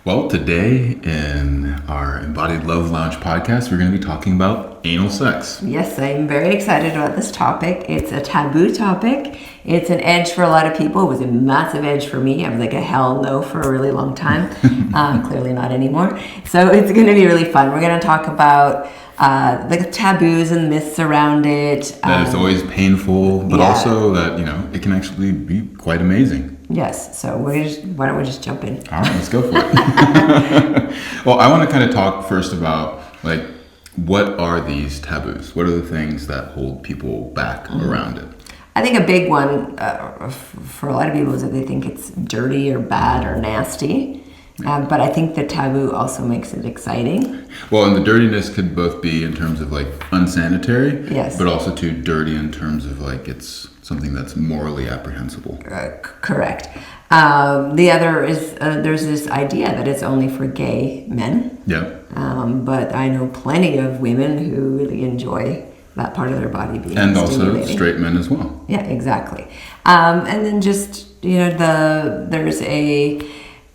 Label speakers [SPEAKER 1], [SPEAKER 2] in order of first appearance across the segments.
[SPEAKER 1] Well, today in our Embodied Love Lounge podcast, we're going to be talking about anal sex.
[SPEAKER 2] Yes, I'm very excited about this topic. It's a taboo topic. It's an edge for a lot of people. It was a massive edge for me. I was like a hell no for a really long time. Clearly not anymore. So it's going to be really fun. We're going to talk about the taboos and myths around it.
[SPEAKER 1] That it's always painful, but also that, it can actually be quite amazing.
[SPEAKER 2] Yes, so why don't we just jump in?
[SPEAKER 1] All right, let's go for it. Well, I want to kind of talk first about, what are these taboos? What are the things that hold people back around it?
[SPEAKER 2] I think a big one for a lot of people is that they think it's dirty or bad or nasty. But I think the taboo also makes it exciting.
[SPEAKER 1] Well, and the dirtiness could both be in terms of unsanitary,
[SPEAKER 2] yes,
[SPEAKER 1] but also too dirty in terms of it's something that's morally apprehensible.
[SPEAKER 2] Correct. The other is there's this idea that it's only for gay men.
[SPEAKER 1] Yeah.
[SPEAKER 2] But I know plenty of women who really enjoy that part of their body being
[SPEAKER 1] and also straight men as well.
[SPEAKER 2] Yeah, exactly. And then just there's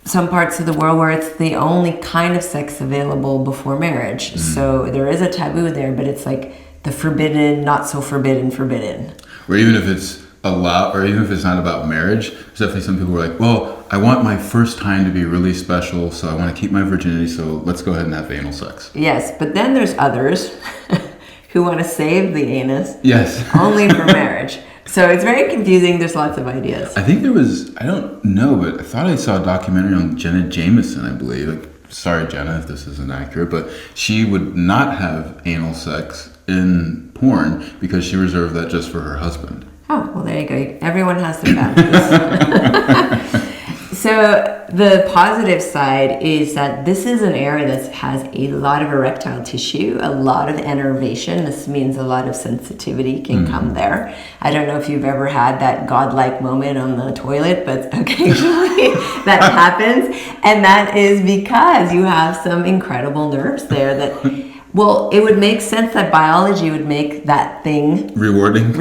[SPEAKER 2] some parts of the world where it's the only kind of sex available before marriage. Mm-hmm. So there is a taboo there, but it's the forbidden, not so forbidden.
[SPEAKER 1] Or even if it's allowed, or even if it's not about marriage, there's definitely some people who are well, I want my first time to be really special, so I want to keep my virginity, so let's go ahead and have anal sex.
[SPEAKER 2] Yes, but then there's others who want to save the anus.
[SPEAKER 1] Yes.
[SPEAKER 2] Only for marriage. So it's very confusing. There's lots of ideas.
[SPEAKER 1] I think there was, I don't know, but I thought I saw a documentary on Jenna Jameson, I believe. Sorry, Jenna, if this isn't accurate, but she would not have anal sex in porn because she reserved that just for her husband.
[SPEAKER 2] Oh, well, there you go. Everyone has their boundaries. So the positive side is that this is an area that has a lot of erectile tissue, a lot of innervation. This means a lot of sensitivity can come there. I don't know if you've ever had that godlike moment on the toilet, but occasionally that happens. And that is because you have some incredible nerves there that... Well, it would make sense that biology would make that thing
[SPEAKER 1] rewarding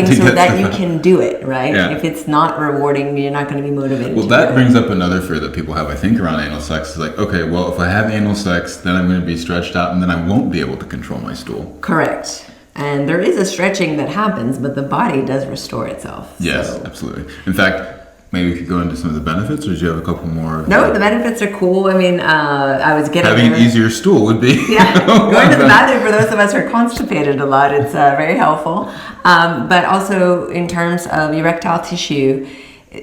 [SPEAKER 2] so that you can do it, right?
[SPEAKER 1] Yeah.
[SPEAKER 2] If it's not rewarding, you're not going to be motivated.
[SPEAKER 1] Well, that brings up another fear that people have, I think, around anal sex. Is okay, well, if I have anal sex, then I'm going to be stretched out and then I won't be able to control my stool.
[SPEAKER 2] Correct. And there is a stretching that happens, but the body does restore itself.
[SPEAKER 1] Yes, absolutely. In fact, maybe we could go into some of the benefits, or do you have a couple more?
[SPEAKER 2] No, the benefits are cool. I mean, I was getting
[SPEAKER 1] having an easier stool would be.
[SPEAKER 2] Yeah, going to the bathroom for those of us who are constipated a lot, it's very helpful. But also in terms of erectile tissue,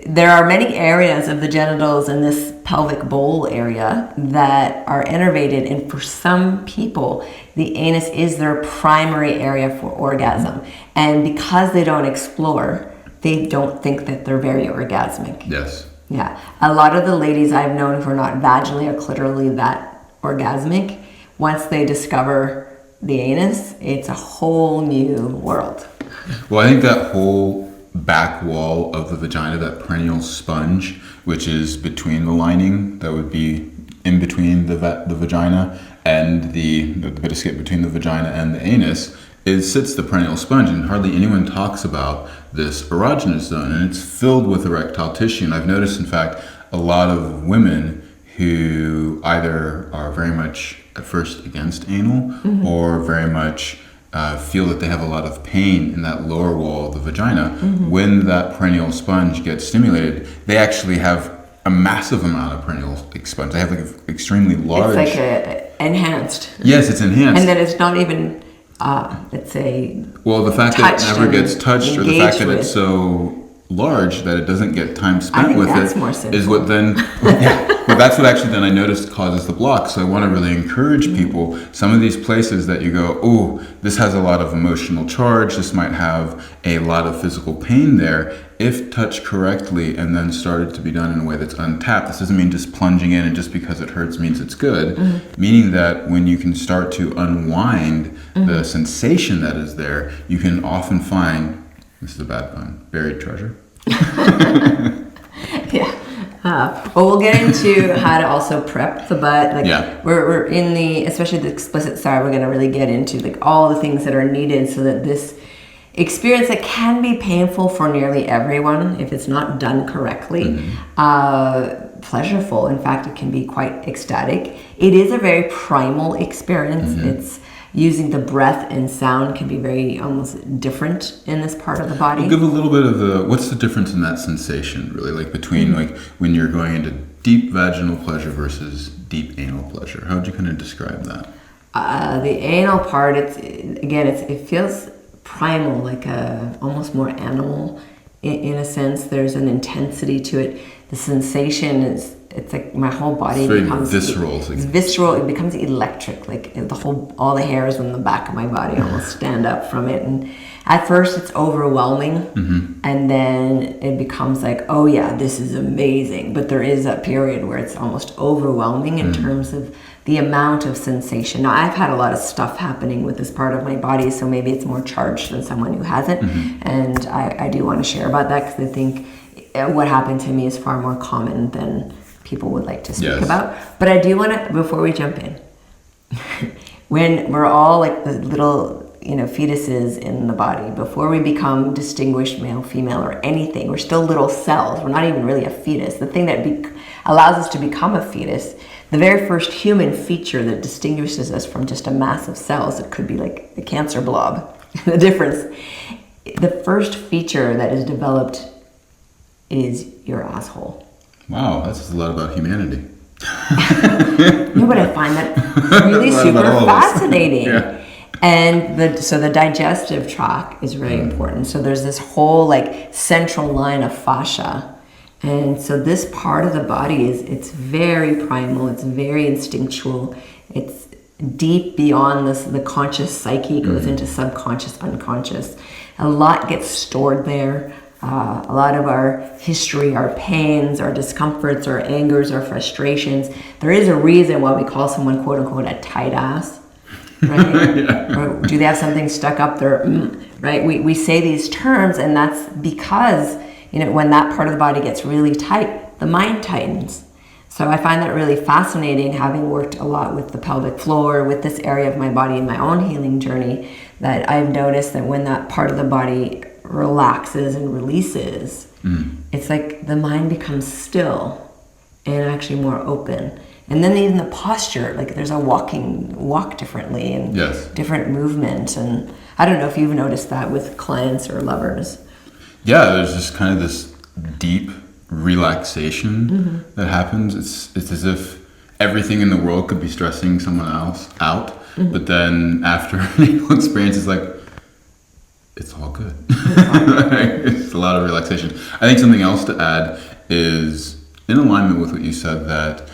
[SPEAKER 2] there are many areas of the genitals in this pelvic bowl area that are innervated, and for some people, the anus is their primary area for orgasm. And because they don't explore, they don't think that they're very orgasmic.
[SPEAKER 1] Yes.
[SPEAKER 2] Yeah. A lot of the ladies I've known who are not vaginally or clitorally that orgasmic, once they discover the anus, it's a whole new world.
[SPEAKER 1] Well, I think that whole back wall of the vagina, that perineal sponge, which is between the lining, that would be in between the vagina and the bit of skin between the vagina and the anus, sits the perineal sponge, and hardly anyone talks about this erogenous zone, and it's filled with erectile tissue. And I've noticed, in fact, a lot of women who either are very much at first against anal or very much feel that they have a lot of pain in that lower wall of the vagina. When that perineal sponge gets stimulated, they actually have a massive amount of perineal sponge. They have an extremely large...
[SPEAKER 2] It's enhanced.
[SPEAKER 1] Yes, it's enhanced.
[SPEAKER 2] And then it's not even... let's say,
[SPEAKER 1] well, the fact that it never gets touched, or the fact that it's so large that it doesn't get time spent with it, is what then, well, that's what actually then I noticed causes the block. So I want to really encourage people, some of these places that you go, oh, this has a lot of emotional charge, this might have a lot of physical pain there, if touched correctly and then started to be done in a way that's untapped. This doesn't mean just plunging in and just because it hurts means it's good, meaning that when you can start to unwind the sensation that is there, you can often find, this is a bad pun, buried treasure.
[SPEAKER 2] Yeah. Well, we'll get into how to also prep the butt. We're in the, especially the explicit side, we're going to really get into all the things that are needed so that this experience that can be painful for nearly everyone if it's not done correctly pleasurable. In fact, it can be quite ecstatic. It is a very primal experience. It's using the breath and sound can be very almost different in this part of the body.
[SPEAKER 1] We'll give a little bit of what's the difference in that sensation, really, like between like when you're going into deep vaginal pleasure versus deep anal pleasure. How would you kind of describe that?
[SPEAKER 2] The anal part, it feels primal, like almost more animal in a sense. There's an intensity to it. The sensation it's like my whole body becomes
[SPEAKER 1] visceral.
[SPEAKER 2] It's visceral. It becomes electric. Like all the hairs on the back of my body almost stand up from it. And at first it's overwhelming, and then it becomes like, oh yeah, this is amazing. But there is a period where it's almost overwhelming in terms of the amount of sensation. Now, I've had a lot of stuff happening with this part of my body, so maybe it's more charged than someone who hasn't. And I do want to share about that because I think what happened to me is far more common than people would like to speak about. But I do want to, before we jump in, when we're all like the little fetuses in the body, before we become distinguished male, female, or anything, we're still little cells. We're not even really a fetus. The thing that allows us to become a fetus, the very first human feature that distinguishes us from just a mass of cells, it could be like the cancer blob. The difference, the first feature that is developed is your asshole.
[SPEAKER 1] Wow, that's a lot about humanity.
[SPEAKER 2] No, but I find that really super fascinating. Yeah. And so the digestive tract is really important. So there's this whole like central line of fascia. And so this part of the body it's very primal, it's very instinctual, it's deep beyond the conscious psyche, goes into subconscious, unconscious. A lot gets stored there. A lot of our history, our pains, our discomforts, our angers, our frustrations. There is a reason why we call someone quote unquote a tight ass, right? Or do they have something stuck up there, right? We say these terms, and that's because when that part of the body gets really tight, the mind tightens. So I find that really fascinating, having worked a lot with the pelvic floor, with this area of my body in my own healing journey, that I've noticed that when that part of the body relaxes and releases, it's like the mind becomes still and actually more open. And then even the posture, like there's a walk differently and different movement. And I don't know if you've noticed that with clients or lovers. Yeah,
[SPEAKER 1] there's just kind of this deep relaxation that happens. It's as if everything in the world could be stressing someone else out, but then after an experience, it's like, it's all good. It's a lot of relaxation. I think something else to add is in alignment with what you said, that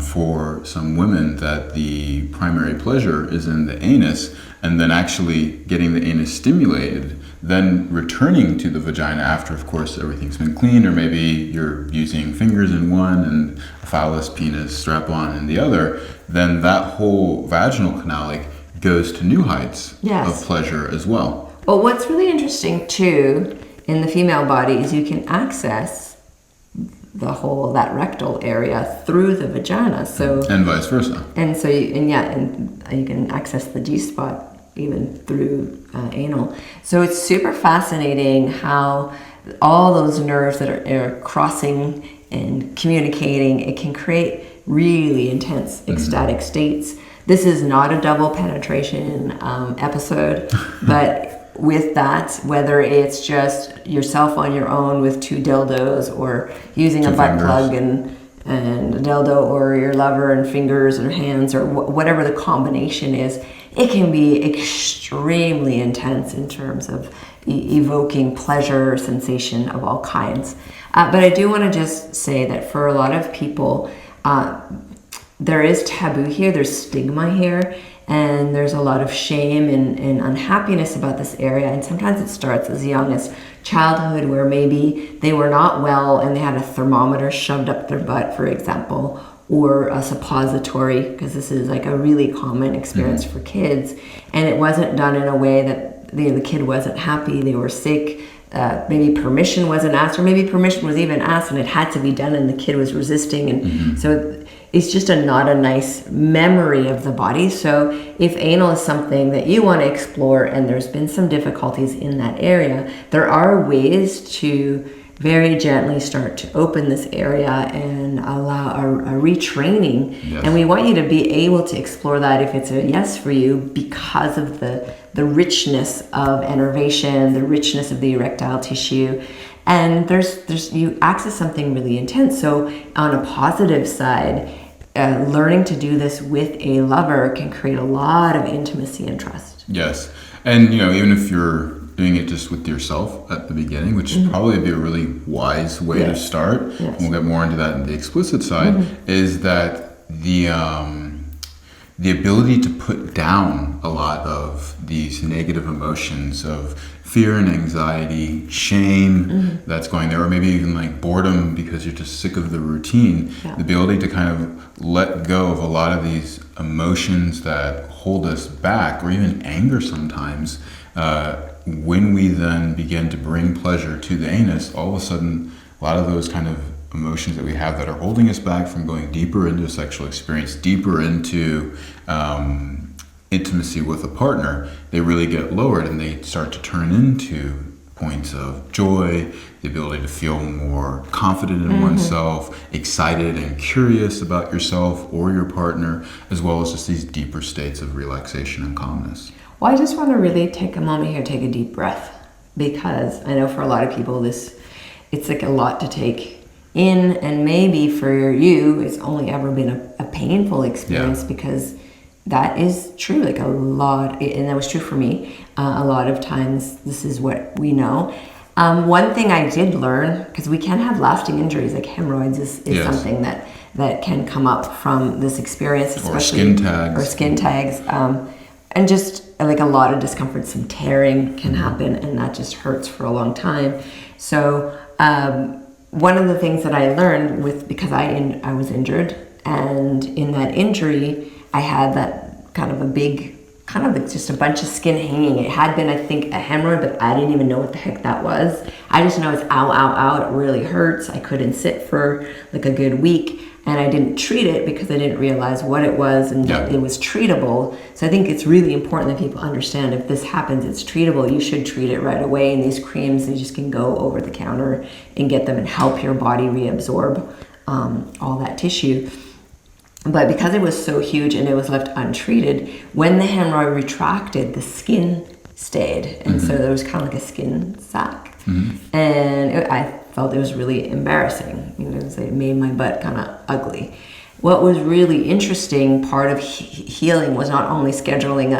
[SPEAKER 1] for some women that the primary pleasure is in the anus, and then actually getting the anus stimulated, then returning to the vagina after, of course, everything's been cleaned, or maybe you're using fingers in one and a phallus, penis, strap-on in the other, then that whole vaginal canal goes to new heights of pleasure as well.
[SPEAKER 2] But what's really interesting too in the female body is you can access that rectal area through the vagina. So
[SPEAKER 1] and vice versa.
[SPEAKER 2] And so you can access the G spot even through anal. So it's super fascinating how all those nerves that are crossing and communicating, it can create really intense ecstatic states. This is not a double penetration episode, but with that, whether it's just yourself on your own with 2 dildos, or using a butt plug and a dildo, or your lover and fingers or hands, or whatever the combination is, it can be extremely intense in terms of evoking pleasure or sensation of all kinds. But I do want to just say that for a lot of people, there is taboo here, there's stigma here, and there's a lot of shame and unhappiness about this area. And sometimes it starts as young as childhood, where maybe they were not well and they had a thermometer shoved up their butt, for example, or a suppository, because this is like a really common experience for kids. And it wasn't done in a way that the kid wasn't happy, they were sick, maybe permission wasn't asked, or maybe permission was even asked and it had to be done and the kid was resisting. And so it's just not a nice memory of the body. So if anal is something that you want to explore and there's been some difficulties in that area, there are ways to very gently start to open this area and allow a retraining.
[SPEAKER 1] Yes.
[SPEAKER 2] And we want you to be able to explore that if it's a yes for you, because of the richness of innervation, the richness of the erectile tissue. And there's you access something really intense. So on a positive side, learning to do this with a lover can create a lot of intimacy and trust.
[SPEAKER 1] Yes. And, even if you're doing it just with yourself at the beginning, which would probably be a really wise way to start,
[SPEAKER 2] Yes.
[SPEAKER 1] we'll get more into that in the explicit side, is that the ability to put down a lot of these negative emotions of fear and anxiety, shame that's going there, or maybe even like boredom because you're just sick of the routine.
[SPEAKER 2] Yeah.
[SPEAKER 1] The ability to kind of let go of a lot of these emotions that hold us back, or even anger sometimes. When we then begin to bring pleasure to the anus, all of a sudden, a lot of those kind of emotions that we have that are holding us back from going deeper into a sexual experience, deeper into intimacy with a partner, they really get lowered, and they start to turn into points of joy, the ability to feel more confident in oneself, excited and curious about yourself or your partner, as well as just these deeper states of relaxation and calmness.
[SPEAKER 2] Well, I just want to really take a moment here, take a deep breath, because I know for a lot of people it's like a lot to take in, and maybe for you it's only ever been a painful experience, because that is true, like a lot, and that was true for me. A lot of times this is what we know. One thing I did learn, because we can have lasting injuries, like hemorrhoids is something that can come up from this experience, especially
[SPEAKER 1] or skin tags.
[SPEAKER 2] And just like a lot of discomfort, some tearing can happen, and that just hurts for a long time. So one of the things that I learned because I was injured, and in that injury I had that kind of a big, kind of like just a bunch of skin hanging. It had been, I think, a hemorrhoid, but I didn't even know what the heck that was. I just know it's ow, ow, ow, it really hurts. I couldn't sit for like a good week, and I didn't treat it because I didn't realize what it was, and that it was treatable. So I think it's really important that people understand, if this happens, it's treatable. You should treat it right away, and these creams, they just can go over the counter and get them and help your body reabsorb all that tissue. But because it was so huge and it was left untreated, when the hemorrhoid retracted, the skin stayed. And so there was kind of like a skin sac. And I felt it was really embarrassing. It made my butt kind of ugly. What was really interesting, part of healing, was not only scheduling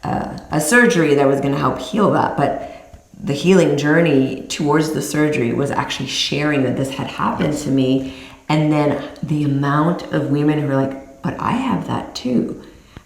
[SPEAKER 2] a surgery that was going to help heal that, but the healing journey towards the surgery was actually sharing that this had happened to me. And then the amount of women who were like, but I have that too.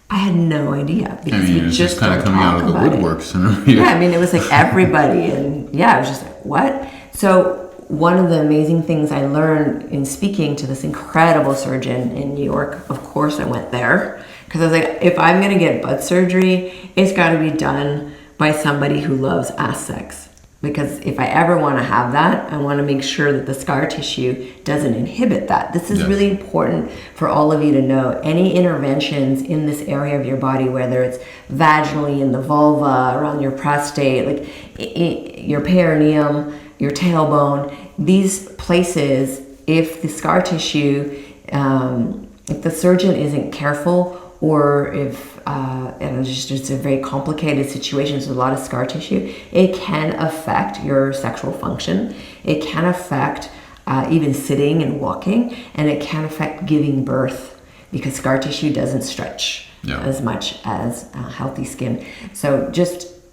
[SPEAKER 2] I had no idea, because
[SPEAKER 1] it's just kind of coming out of the woodwork.
[SPEAKER 2] It was like everybody, and I was just like, what? So one of the amazing things I learned in speaking to this incredible surgeon in New York, of course I went there, because I was like, if I'm going to get butt surgery, it's got to be done by somebody who loves ass sex. Because if I ever want to have that, I want to make sure that the scar tissue doesn't inhibit that. This is really important for all of you to know. Any interventions in this area of your body, whether it's vaginally, in the vulva, around your prostate, like your perineum, your tailbone, these places, if the scar tissue, if the surgeon isn't careful, or if it's a very complicated situation, there's a lot of scar tissue, it can affect your sexual function. It can affect even sitting and walking, and it can affect giving birth, because scar tissue doesn't stretch as much as healthy skin. So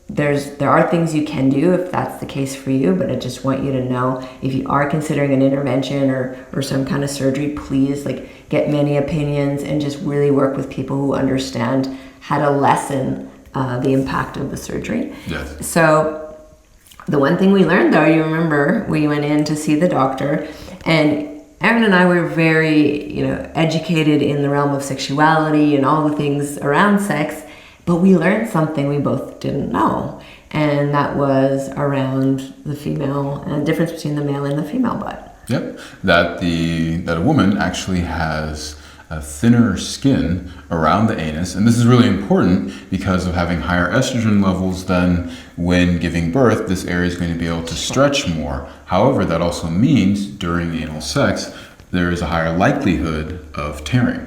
[SPEAKER 2] there are things you can do if that's the case for you, but I just want you to know, if you are considering an intervention or some kind of surgery, please get many opinions and just really work with people who understand how to lessen the impact of the surgery.
[SPEAKER 1] Yes.
[SPEAKER 2] So the one thing we learned, though, you remember, we went in to see the doctor, and Aaron and I were very, educated in the realm of sexuality and all the things around sex, but we learned something we both didn't know, and that was around the female, and the difference between the male and the female butt.
[SPEAKER 1] Yep, that a woman actually has a thinner skin around the anus. And this is really important because of having higher estrogen levels, then when giving birth, this area is going to be able to stretch more. However, that also means during anal sex, there is a higher likelihood of tearing.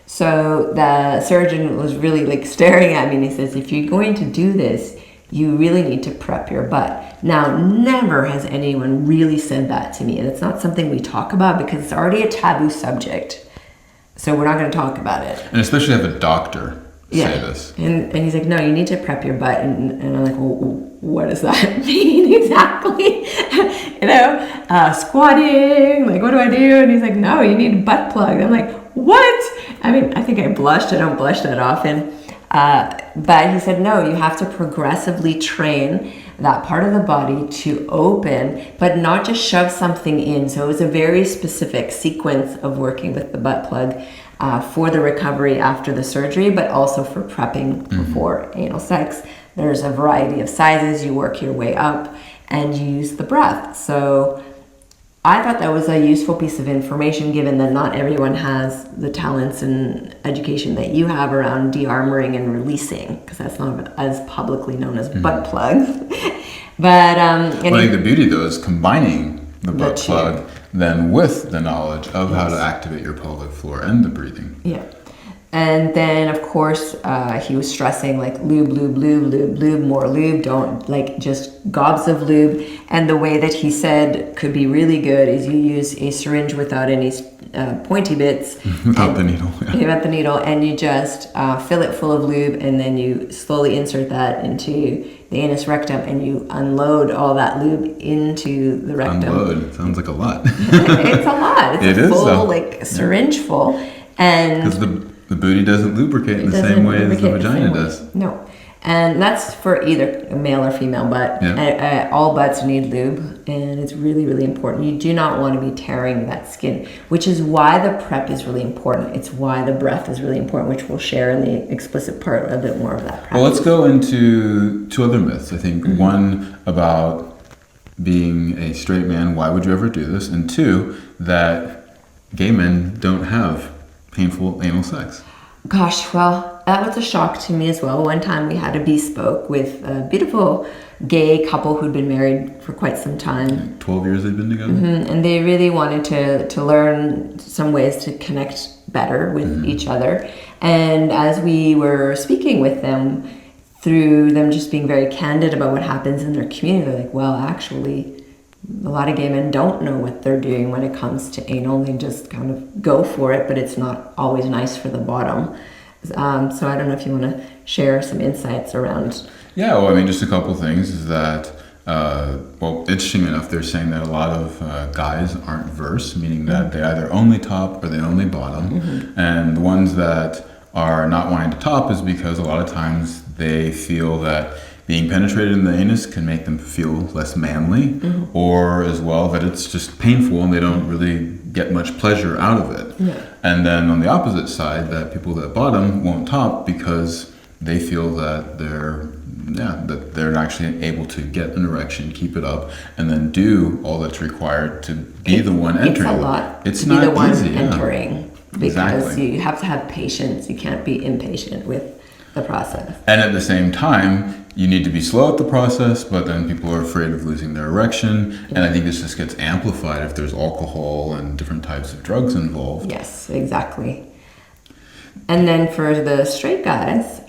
[SPEAKER 2] So the surgeon was really like staring at me and he says, if you're going to do this, you really need to prep your butt. Now, never has anyone really said that to me. And it's not something we talk about because it's already a taboo subject. So we're not going to talk about it.
[SPEAKER 1] And especially have a doctor say this.
[SPEAKER 2] And he's like, no, you need to prep your butt. And I'm like, well, what does that mean exactly? Squatting, like, what do I do? And he's like, no, you need a butt plug. I'm like, what? I mean, I think I blushed. I don't blush that often. But he said, no, you have to progressively train that part of the body to open, but not just shove something in. So it was a very specific sequence of working with the butt plug for the recovery after the surgery, but also for prepping before anal sex. There's a variety of sizes. You work your way up and you use the breath. So I thought that was a useful piece of information, given that not everyone has the talents and education that you have around de-armoring and releasing, because that's not as publicly known as butt plugs. But
[SPEAKER 1] I think the beauty, though, is combining the butt plug then with the knowledge of how to activate your pelvic floor and the breathing.
[SPEAKER 2] Yeah. And then, of course, he was stressing like lube, lube, lube, lube, lube, more lube. Don't like just gobs of lube. And the way that he said could be really good is you use a syringe without any pointy bits.
[SPEAKER 1] Without the needle. Yeah.
[SPEAKER 2] Without the needle. And you just fill it full of lube and then you slowly insert that into the anus rectum and you unload all that lube into the rectum.
[SPEAKER 1] Unload? Sounds like a lot.
[SPEAKER 2] It's a lot. It's a full, like, syringe full. And
[SPEAKER 1] because the booty doesn't lubricate in the same way as the vagina does.
[SPEAKER 2] No. And that's for either male or female butt. Yeah. All butts need lube, and it's really, really important. You do not want to be tearing that skin, which is why the prep is really important. It's why the breath is really important, which we'll share in the explicit part a bit more of that practice.
[SPEAKER 1] Well, let's go into two other myths. I think one about being a straight man, why would you ever do this? And two, that gay men don't have painful anal sex.
[SPEAKER 2] Gosh, well, that was a shock to me as well. One time we had a bespoke with a beautiful gay couple who'd been married for quite some time.
[SPEAKER 1] 12 years they've been together.
[SPEAKER 2] And they really wanted to learn some ways to connect better with each other. And as we were speaking with them, through them just being very candid about what happens in their community, they're like, well, actually, a lot of gay men don't know what they're doing when it comes to anal. They just kind of go for it, but it's not always nice for the bottom. So I don't know if you want to share some insights around.
[SPEAKER 1] Yeah, well, I mean, just a couple things is that, well, interesting enough, they're saying that a lot of guys aren't verse, meaning that they either only top or they only bottom. And the ones that are not wanting to top is because a lot of times they feel that being penetrated in the anus can make them feel less manly, or as well that it's just painful and they don't really get much pleasure out of it.
[SPEAKER 2] Yeah.
[SPEAKER 1] And then on the opposite side, that people that bottom won't top because they feel that they're actually able to get an erection, keep it up, and then do all that's required to be the one entering.
[SPEAKER 2] It's a lot.
[SPEAKER 1] It's
[SPEAKER 2] to
[SPEAKER 1] not
[SPEAKER 2] be the one
[SPEAKER 1] easy,
[SPEAKER 2] entering, because
[SPEAKER 1] exactly.
[SPEAKER 2] you have to have patience. You can't be impatient with the process.
[SPEAKER 1] And at the same time, you need to be slow at the process, but then people are afraid of losing their erection. And I think this just gets amplified if there's alcohol and different types of drugs involved.
[SPEAKER 2] Yes, exactly. And then for the straight guys,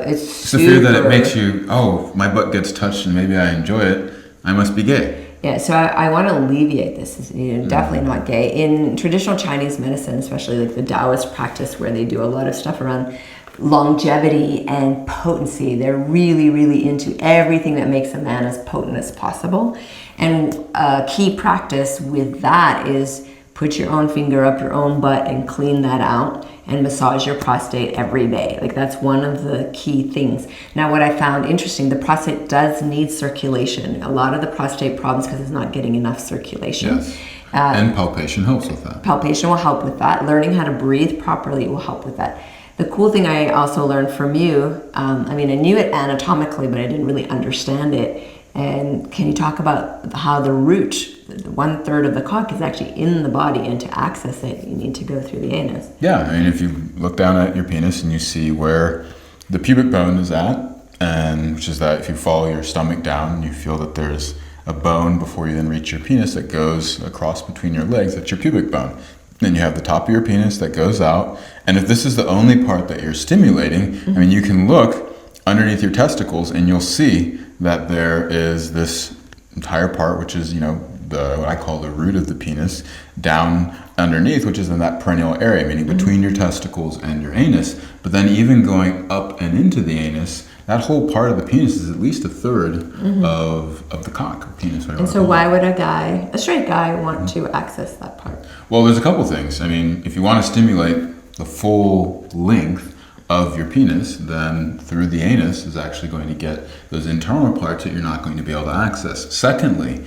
[SPEAKER 2] it's
[SPEAKER 1] the fear that it makes you, oh, my butt gets touched and maybe I enjoy it, I must be gay.
[SPEAKER 2] Yeah, so I want to alleviate this. It's, definitely not gay. In traditional Chinese medicine, especially like the Taoist practice where they do a lot of stuff around longevity and potency, they're really, really into everything that makes a man as potent as possible. And a key practice with that is put your own finger up your own butt and clean that out and massage your prostate every day. Like, that's one of the key things. Now, what I found interesting, the prostate does need circulation. A lot of the prostate problems because it's not getting enough circulation.
[SPEAKER 1] Yes. And palpation helps with that.
[SPEAKER 2] Palpation will help with that. Learning how to breathe properly will help with that. The cool thing I also learned from you, I knew it anatomically, but I didn't really understand it. And can you talk about how the root 1/3 of the cock is actually in the body, and to access it, you need to go through the anus.
[SPEAKER 1] Yeah, I mean, if you look down at your penis and you see where the pubic bone is at, and which is that if you follow your stomach down, you feel that there's a bone before you then reach your penis that goes across between your legs. That's your pubic bone. Then you have the top of your penis that goes out, and if this is the only part that you're stimulating, I mean, you can look underneath your testicles and you'll see that there is this entire part, which is, you know, what I call the root of the penis, down underneath, which is in that perineal area, meaning between your testicles and your anus. But then even going up and into the anus, that whole part of the penis is at least 1/3 of the cock or penis.
[SPEAKER 2] And so why would a straight guy, want to access that part?
[SPEAKER 1] Well, there's a couple things. I mean, if you want to stimulate the full length of your penis, then through the anus is actually going to get those internal parts that you're not going to be able to access. Secondly,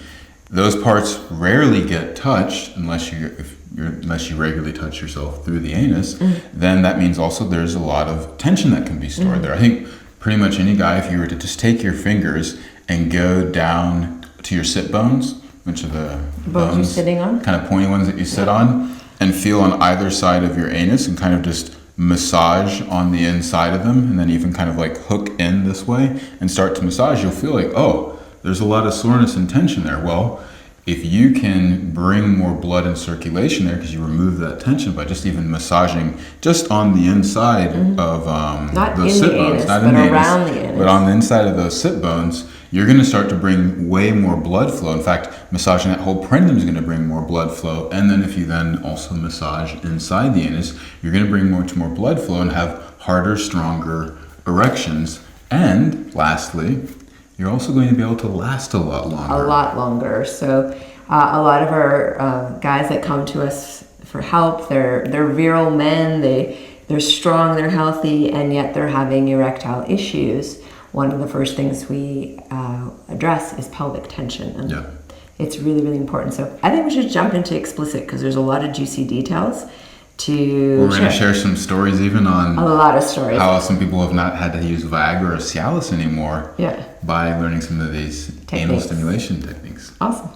[SPEAKER 1] those parts rarely get touched unless you regularly touch yourself through the anus. Then that means also there's a lot of tension that can be stored there. I think pretty much any guy, if you were to just take your fingers and go down to your sit bones, which are the
[SPEAKER 2] bones you're sitting on,
[SPEAKER 1] kind of pointy ones that you sit on, and feel on either side of your anus and kind of just massage on the inside of them, and then even kind of like hook in this way and start to massage, you'll feel like, oh, there's a lot of soreness and tension there. Well, if you can bring more blood and circulation there, because you remove that tension by just even massaging just on the inside of those sit bones, not in the anus, but on the inside of those sit bones, you're going to start to bring way more blood flow. In fact, massaging that whole perineum is going to bring more blood flow. And then if you then also massage inside the anus, you're going to bring much more blood flow and have harder, stronger erections. And lastly, you're also going to be able to last a lot longer.
[SPEAKER 2] A lot longer. So a lot of our guys that come to us for help, they're virile men, they're strong, they're healthy, and yet they're having erectile issues. One of the first things we address is pelvic tension. And it's really, really important. So I think we should jump into explicit, because there's a lot of juicy details to
[SPEAKER 1] We're going to share some stories even on
[SPEAKER 2] a lot of stories.
[SPEAKER 1] How some people have not had to use Viagra or Cialis anymore by learning some of these anal stimulation techniques.
[SPEAKER 2] Awesome.